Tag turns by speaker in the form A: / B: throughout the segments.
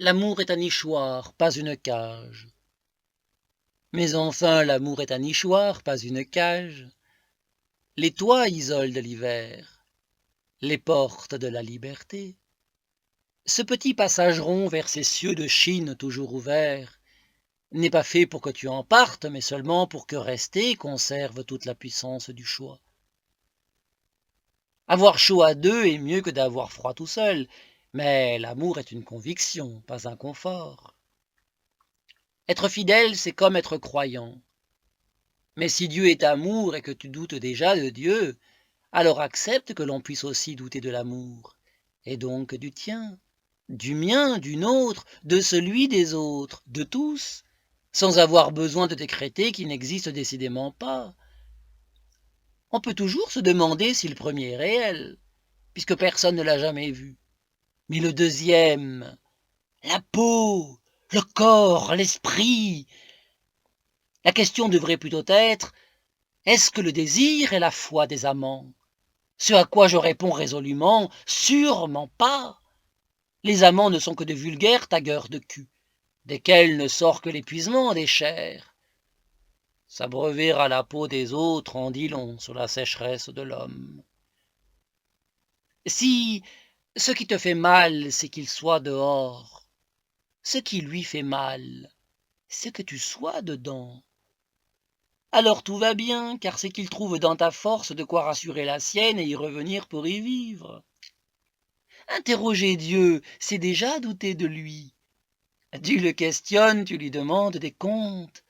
A: L'amour est un nichoir, pas une cage. Mais enfin, l'amour est un nichoir, pas une cage. Les toits isolent de l'hiver, les portes de la liberté. Ce petit passage rond vers ces cieux de Chine toujours ouverts n'est pas fait pour que tu en partes, mais seulement pour que rester conserve toute la puissance du choix. Avoir chaud à deux est mieux que d'avoir froid tout seul, mais l'amour est une conviction, pas un confort. Être fidèle, c'est comme être croyant. Mais si Dieu est amour et que tu doutes déjà de Dieu, alors accepte que l'on puisse aussi douter de l'amour, et donc du tien, du mien, du nôtre, de celui des autres, de tous, sans avoir besoin de décréter qu'il n'existe décidément pas. On peut toujours se demander si le premier est réel, puisque personne ne l'a jamais vu. Mais le deuxième, la peau, le corps, l'esprit, la question devrait plutôt être: est-ce que le désir est la foi des amants? Ce à quoi je réponds résolument: sûrement pas. Les amants ne sont que de vulgaires tagueurs de cul, desquels ne sort que l'épuisement des chairs. S'abreuver à la peau des autres en dit long sur la sécheresse de l'homme. Si ce qui te fait mal, c'est qu'il soit dehors, ce qui lui fait mal, c'est que tu sois dedans, alors tout va bien, car c'est qu'il trouve dans ta force de quoi rassurer la sienne et y revenir pour y vivre. Interroger Dieu, c'est déjà douter de lui. Tu le questionnes, tu lui demandes des comptes.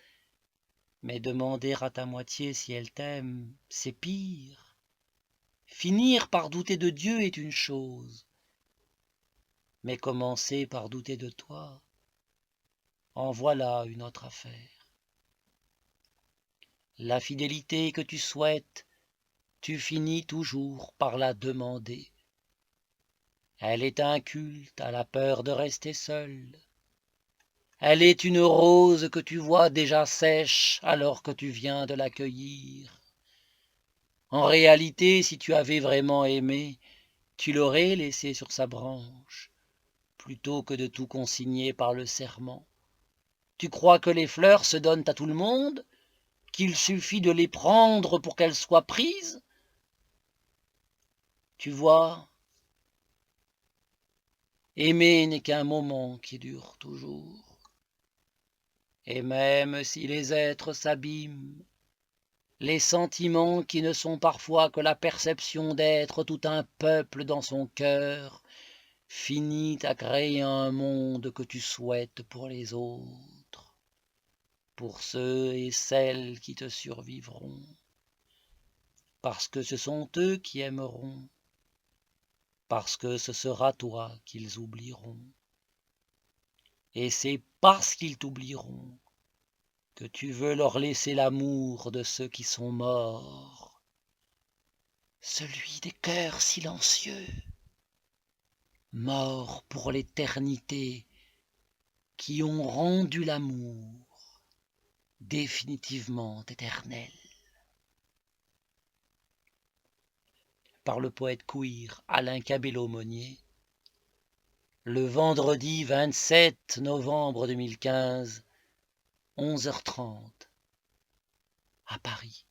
A: Mais demander à ta moitié si elle t'aime, c'est pire. Finir par douter de Dieu est une chose, mais commencer par douter de toi, en voilà une autre affaire. La fidélité que tu souhaites, tu finis toujours par la demander. Elle est un culte à la peur de rester seule. Elle est une rose que tu vois déjà sèche alors que tu viens de la cueillir. En réalité, si tu avais vraiment aimé, tu l'aurais laissée sur sa branche, plutôt que de tout consigner par le serment. Tu crois que les fleurs se donnent à tout le monde, qu'il suffit de les prendre pour qu'elles soient prises? Tu vois, aimer n'est qu'un moment qui dure toujours. Et même si les êtres s'abîment, les sentiments qui ne sont parfois que la perception d'être tout un peuple dans son cœur, finissent à créer un monde que tu souhaites pour les autres, pour ceux et celles qui te survivront, parce que ce sont eux qui aimeront, parce que ce sera toi qu'ils oublieront. Et c'est parce qu'ils t'oublieront que tu veux leur laisser l'amour de ceux qui sont morts, celui des cœurs silencieux, morts pour l'éternité, qui ont rendu l'amour définitivement éternel. Par le poète queer Alain Cabello-Monnier, le vendredi 27 novembre 2015, 11h30, à Paris.